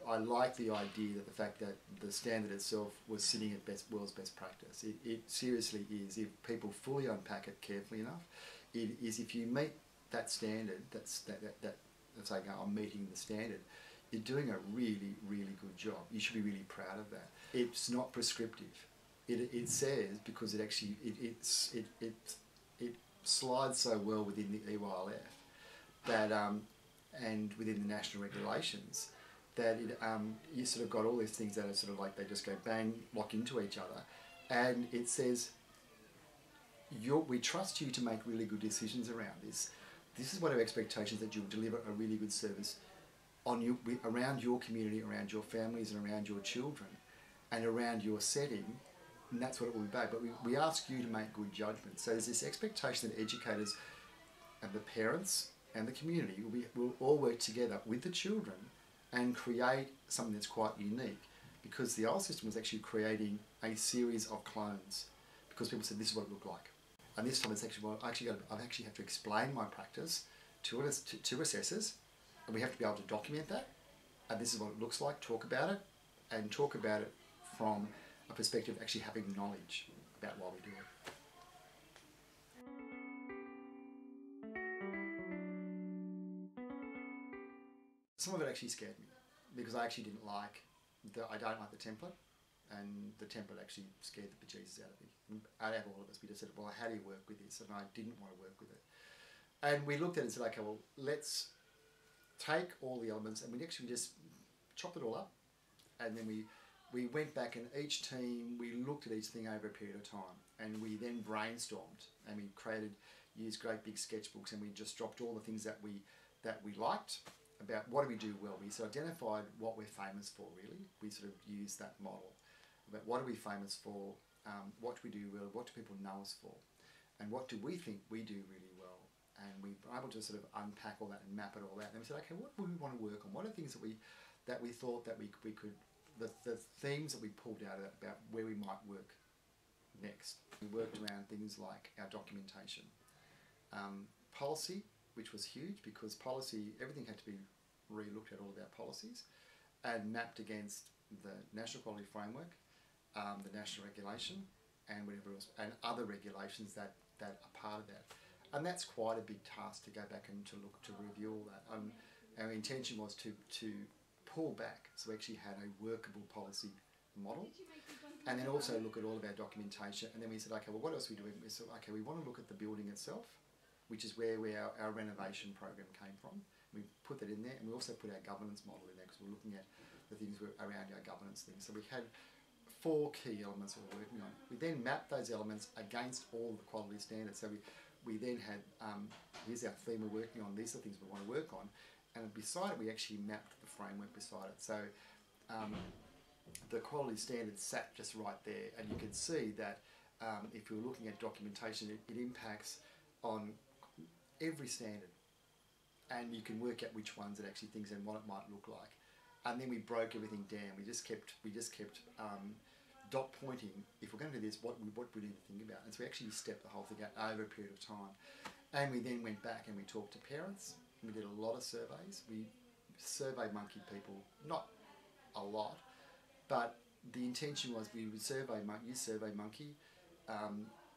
I like the idea that the fact that the standard itself was sitting at world's best practice. It seriously is. If people fully unpack it carefully enough, it is. If you meet that standard, that's like I'm meeting the standard, you're doing a really, really good job. You should be really proud of that. It's not prescriptive. It says, because it actually it slides so well within the EYLF that and within the national regulations, that you sort of got all these things that are sort of like they just go bang, lock into each other, and it says we trust you to make really good decisions around this. This is what our expectations, that you'll deliver a really good service around your community, around your families, and around your children, and around your setting. And that's what it will be about. But we ask you to make good judgments. So there's this expectation that educators and the parents and the community will all work together with the children and create something that's quite unique, because the old system was actually creating a series of clones, because people said this is what it looked like. And this time it's actually, well, I actually have to explain my practice to assessors, and we have to be able to document that, and this is what it looks like, talk about it, and talk about it from a perspective of actually having knowledge about why we do it. Some of it actually scared me, because I actually didn't like I don't like the template, and the template actually scared the bejesus out of me. Out of all of us, we just said, well, how do you work with this? And I didn't want to work with it. And we looked at it and said, okay, well, let's take all the elements, and we actually just chopped it all up, and then we went back, and each team, we looked at each thing over a period of time, and we then brainstormed, and we used great big sketchbooks, and we just dropped all the things that we liked about what do we do well. We sort of identified what we're famous for, really. We sort of used that model about what are we famous for, what do we do well, what do people know us for, and what do we think we do really well. And we were able to sort of unpack all that and map it all out. And we said, okay, what do we want to work on? What are things that we thought that we could, the themes that we pulled out about where we might work next. We worked around things like our documentation. Policy, which was huge, because policy, everything had to be re-looked at, all of our policies, and mapped against the National Quality Framework, the national regulation, and whatever else, and other regulations that are part of that. And that's quite a big task to go back and to review all that. Our intention was to pull back, so we actually had a workable policy model, and then also look at all of our documentation. And then we said, okay, well, what else are we doing? We said, okay, we want to look at the building itself, which is where our renovation program came from. We put that in there, and we also put our governance model in there, because we're looking at the things around our governance things. So we had 4 key elements we were working on. We then mapped those elements against all the quality standards. So we then had, here's our theme we're working on, these are the things we want to work on, and beside it we actually mapped the framework beside it. So the quality standards sat just right there, and you can see that if you're looking at documentation, it impacts on every standard, and you can work out which ones it actually thinks and what it might look like. And then we broke everything down. We just kept dot pointing. If we're going to do this, what we need to think about. And so we actually stepped the whole thing out over a period of time. And we then went back and we talked to parents. We did a lot of surveys. We survey monkeyed people, not a lot, but the intention was we would use SurveyMonkey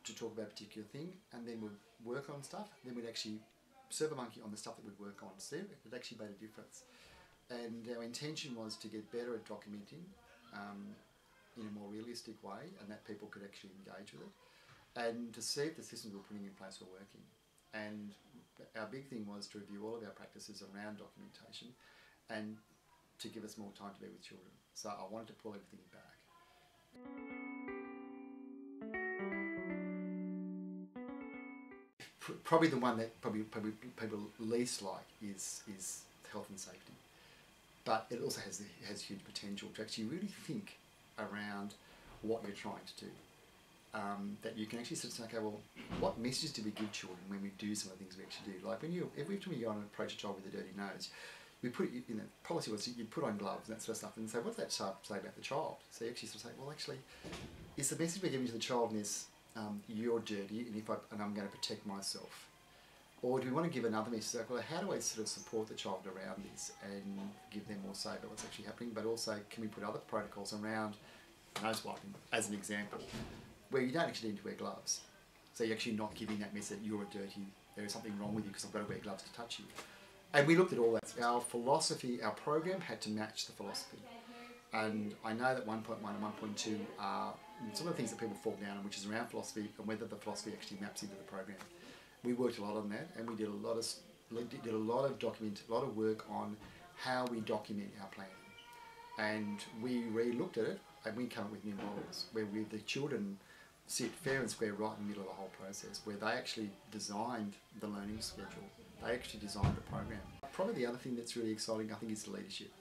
to talk about a particular thing, and then we'd work on stuff. Then we'd actually SurveyMonkey on the stuff that we'd work on. See, it actually made a difference. And our intention was to get better at documenting in a more realistic way, and that people could actually engage with it, and to see if the systems we were putting in place were working. And our big thing was to review all of our practices around documentation, and to give us more time to be with children. So I wanted to pull everything back. Probably the one that probably people least like is health and safety, but it also has huge potential to actually really think around what you're trying to do. That you can actually sit and say, okay, well, what messages do we give children when we do some of the things we actually do? Like every time you go on and approach a child with a dirty nose, we put, policy was you put on gloves and that sort of stuff, and say, what does that say about the child? So you actually sort of say, well, actually, is the message we're giving to the child in this, you're dirty, and I'm going to protect myself. Or do we want to give another message? Well, how do I sort of support the child around this and give them more say about what's actually happening? But also, can we put other protocols around nose wiping, as an example, where you don't actually need to wear gloves? So you're actually not giving that message that you're a dirty, there is something wrong with you because I've got to wear gloves to touch you. And we looked at all that. Our philosophy, our program had to match the philosophy. And I know that 1.1 and 1.2 are some of the things that people fall down on, which is around philosophy and whether the philosophy actually maps into the program. We worked a lot on that, and we did a lot of work on how we document our planning. And we re-looked at it, and we came up with new models where the children sit fair and square right in the middle of the whole process, where they actually designed the learning schedule, they actually designed the program. Probably the other thing that's really exciting, I think, is the leadership.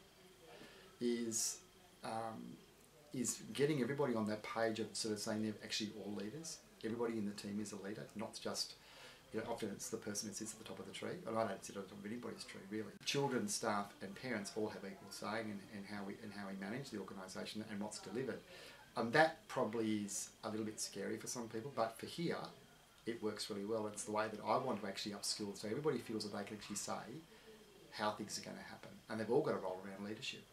Is getting everybody on that page of sort of saying they're actually all leaders. Everybody in the team is a leader, not just, you know, often it's the person who sits at the top of the tree, and I don't sit on top of anybody's tree really. Children, staff and parents all have equal say in how we manage the organisation and what's delivered. That probably is a little bit scary for some people, but for here, it works really well. It's the way that I want to actually upskill, so everybody feels that they can actually say how things are going to happen, and they've all got a role around leadership.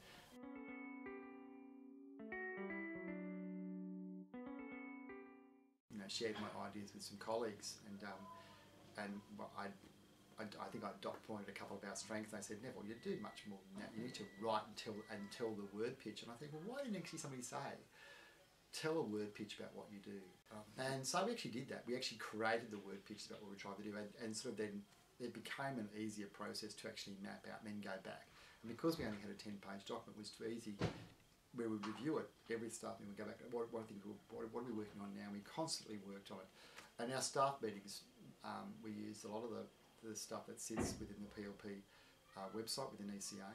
You know, shared my ideas with some colleagues, and I think I dot pointed a couple of our strengths. And they said, Neville, you do much more than that. You need to write and tell the word pitch. And I think, well, why didn't actually somebody say, tell a word pitch about what you do? And so we actually did that. We actually created the word pitch about what we tried to do, and sort of then it became an easier process to actually map out and then go back. And because we only had a 10-page document, it was too easy. We would review it every staff meeting. We go back. What are we working on now? We constantly worked on it. And our staff meetings, we used a lot of the stuff that sits within the PLP website within ECA,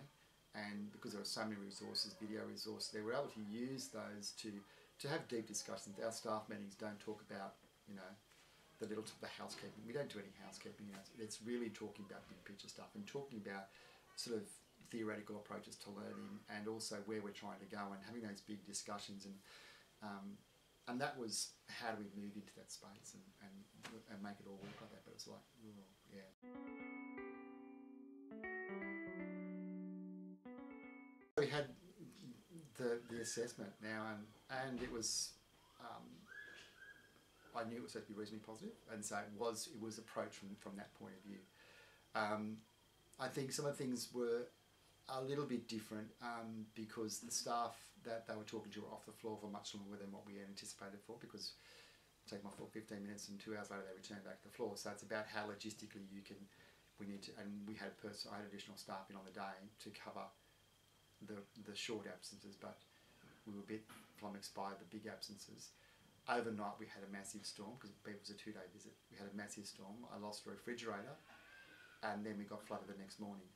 and because there are so many resources, video resources, they were able to use those to have deep discussions. Our staff meetings don't talk about, you know, the housekeeping. We don't do any housekeeping. You know, it's really talking about big picture stuff and talking about sort of theoretical approaches to learning, and also where we're trying to go, and having those big discussions, and that was how do we move into that space and make it all work like that. But it's like, oh, yeah. We had the assessment now, and it was I knew it was supposed to be reasonably positive, and so it was approached from that point of view. I think some of the things were a little bit different because the staff that they were talking to were off the floor for much longer than what we had anticipated for, because take them off for 15 minutes and 2 hours later they returned back to the floor. So it's about how logistically we had I had additional staff in on the day to cover the short absences, but we were a bit flummoxed by the big absences. Overnight we had a massive storm, because it was a 2-day visit. We had a massive storm. I lost a refrigerator, and then we got flooded the next morning.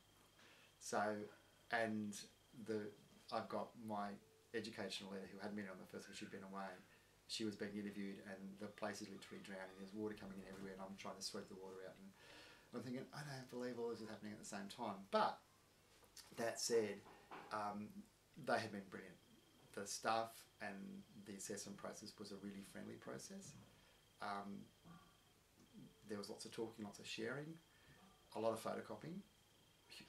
So, and I've got my educational leader who hadn't been on the first week, she'd been away. She was being interviewed, and the place is literally drowning. There's water coming in everywhere, and I'm trying to sweep the water out. And I'm thinking, I don't believe all this is happening at the same time. But that said, they have been brilliant. The staff and the assessment process was a really friendly process. There was lots of talking, lots of sharing, a lot of photocopying.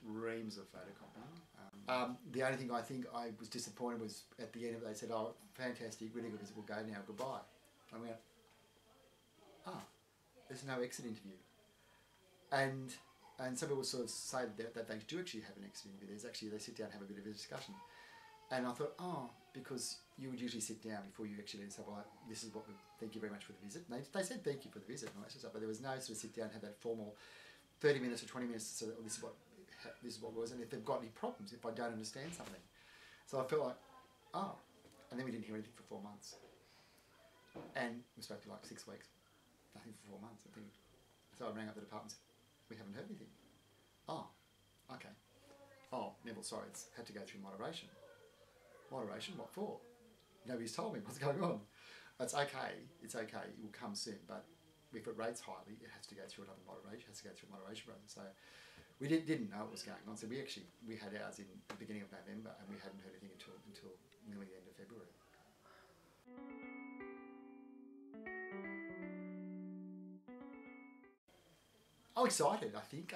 Reams of photocopying. The only thing I think I was disappointed was at the end of it they said, oh, fantastic, really good visit, we'll go now, goodbye. I went, there's no exit interview. And some people sort of say that they do actually have an exit interview. They sit down and have a bit of a discussion. And I thought, because you would usually sit down before you actually say, well, this is what thank you very much for the visit. And they said thank you for the visit and all that sort of stuff, but there was no sort of sit down and have that formal 30 minutes or 20 minutes to say, oh, this is what it was, and if they've got any problems, if I don't understand something. So I felt like, and then we didn't hear anything for 4 months. And we spoke for like 6 weeks, nothing for 4 months, I think. So I rang up the department and said, we haven't heard anything. Oh, okay. Oh, Neville, sorry, it's had to go through moderation. Moderation, what for? Nobody's told me what's going on. It's okay, it will come soon, but if it rates highly, it has to go through another moderation, process. So we didn't know what was going on. So we had ours in the beginning of November, and we hadn't heard anything until nearly the end of February. I'm excited. I think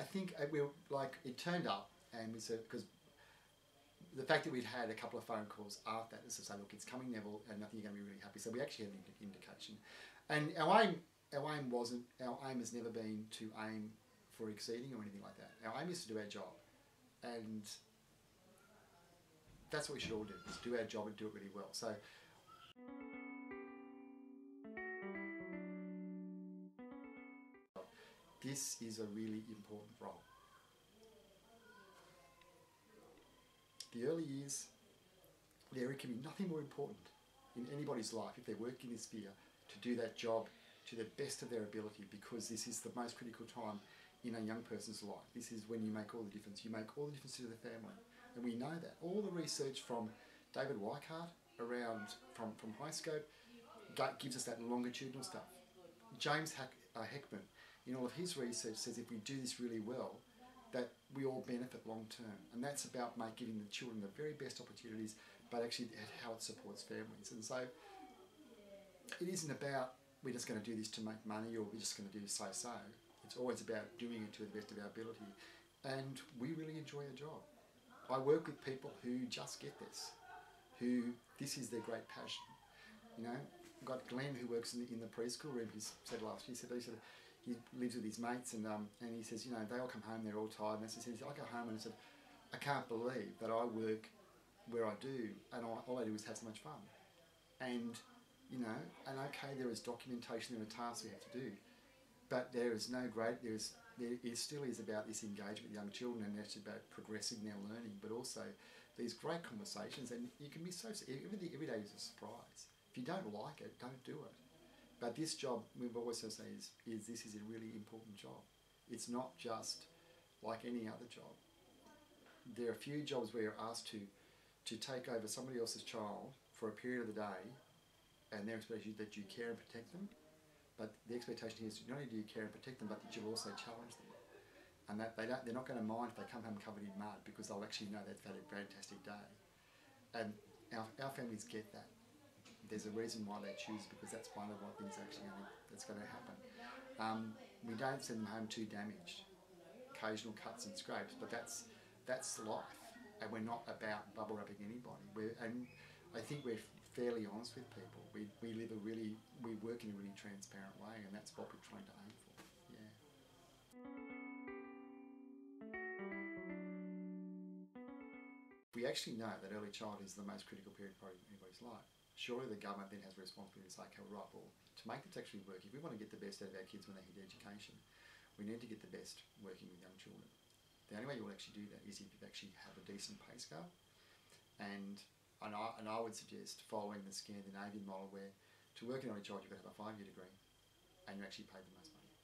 we were like, it turned up, and we said, because the fact that we'd had a couple of phone calls after that is to say, look, it's coming, Neville, and I think you're going to be really happy. So we actually had an indication, and our aim has never been to aim for exceeding or anything like that. Our aim is to do our job, and that's what we should all do: is do our job and do it really well. So. This is a really important role. The early years, there can be nothing more important in anybody's life if they work in this sphere to do that job to the best of their ability, because this is the most critical time in a young person's life. This is when you make all the difference. You make all the difference to the family. And we know that. All the research from David Weikart around from HighScope gives us that longitudinal stuff. James Heckman, in all of his research, says if we do this really well, that we all benefit long term. And that's about giving the children the very best opportunities, but actually how it supports families. And so it isn't about we're just going to do this to make money, or we're just going to do so-so. It's always about doing it to the best of our ability. And we really enjoy our job. I work with people who just get this, who this is their great passion. You know, I've got Glenn who works in the preschool room. He said last year, he lives with his mates, and he says, you know, they all come home, they're all tired, and he says, I go home and I said, I can't believe that I work where I do, and all I do is have so much fun. And, you know, and okay, there is documentation, there are tasks we have to do, but there is no it still is about this engagement with young children, and it's about progressing their learning, but also these great conversations, and you can be every day is a surprise. If you don't like it, don't do it. But this job, we've always said, is this is a really important job. It's not just like any other job. There are a few jobs where you're asked to take over somebody else's child for a period of the day, and their expectation is that you care and protect them. But the expectation is not only do you care and protect them, but that you'll also challenge them. And that they're not going to mind if they come home covered in mud, because they'll actually know they've had a fantastic day. And our families get that. There's a reason why they choose, because that's one of what things that's going to happen. We don't send them home too damaged. Occasional cuts and scrapes, but that's life, and we're not about bubble wrapping anybody. And I think we're fairly honest with people. We work in a really transparent way, and that's what we're trying to aim for. Yeah. We actually know that early childhood is the most critical period of anybody's life. Surely the government then has a responsibility to say, okay, right, well, to make this actually work, if we want to get the best out of our kids when they hit education, we need to get the best working with young children. The only way you'll actually do that is if you actually have a decent pay scale. And I would suggest following the Scandinavian model, where to work in early childhood you've got to have a 5-year degree, and you actually pay the most money.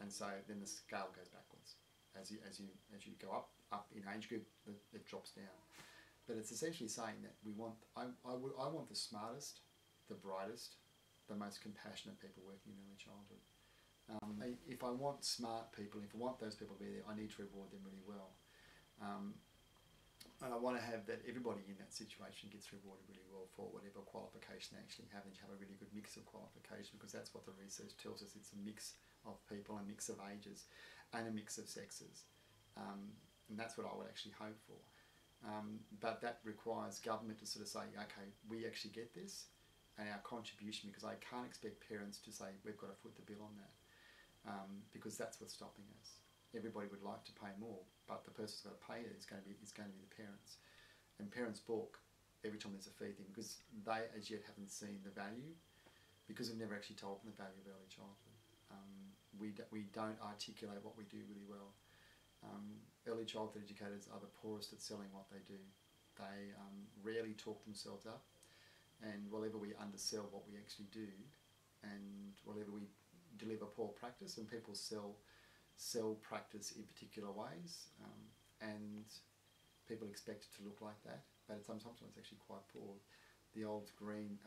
And so then the scale goes backwards. As you go up in age group, it drops down. But it's essentially saying that I want the smartest, the brightest, the most compassionate people working in early childhood. If I want smart people, if I want those people to be there, I need to reward them really well. And I want to have that everybody in that situation gets rewarded really well for whatever qualification they actually have, and you have a really good mix of qualification, because that's what the research tells us. It's a mix of people, a mix of ages, and a mix of sexes. And that's what I would actually hope for. But that requires government to sort of say, okay, we actually get this, and our contribution, because I can't expect parents to say, we've got to foot the bill on that, because that's what's stopping us. Everybody would like to pay more, but the person who's got to pay it is going to be the parents. And parents balk every time there's a fee thing, because they as yet haven't seen the value, because we've never actually told them the value of early childhood. We don't articulate what we do really well. Early childhood educators are the poorest at selling what they do. They rarely talk themselves up, and whenever we undersell what we actually do, and whenever we deliver poor practice, and people sell practice in particular ways, and people expect it to look like that, but sometimes it's actually quite poor. The old green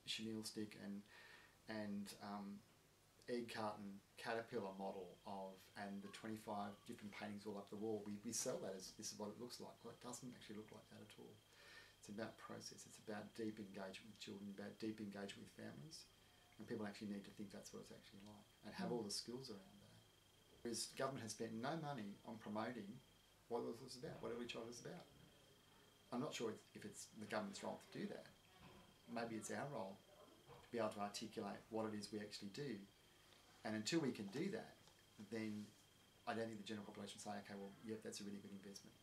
chenille stick and egg carton caterpillar model and the 25 different paintings all up the wall, we sell that as this is what it looks like. Well, it doesn't actually look like that at all. It's about process. It's about deep engagement with children, about deep engagement with families. And people actually need to think that's what it's actually like and have all the skills around that. Whereas government has spent no money on promoting what it was about, what early childhood is about. I'm not sure if it's the government's role to do that. Maybe it's our role to be able to articulate what it is we actually do. And until we can do that, then I don't think the general population will say, okay, well, yep, that's a really good investment.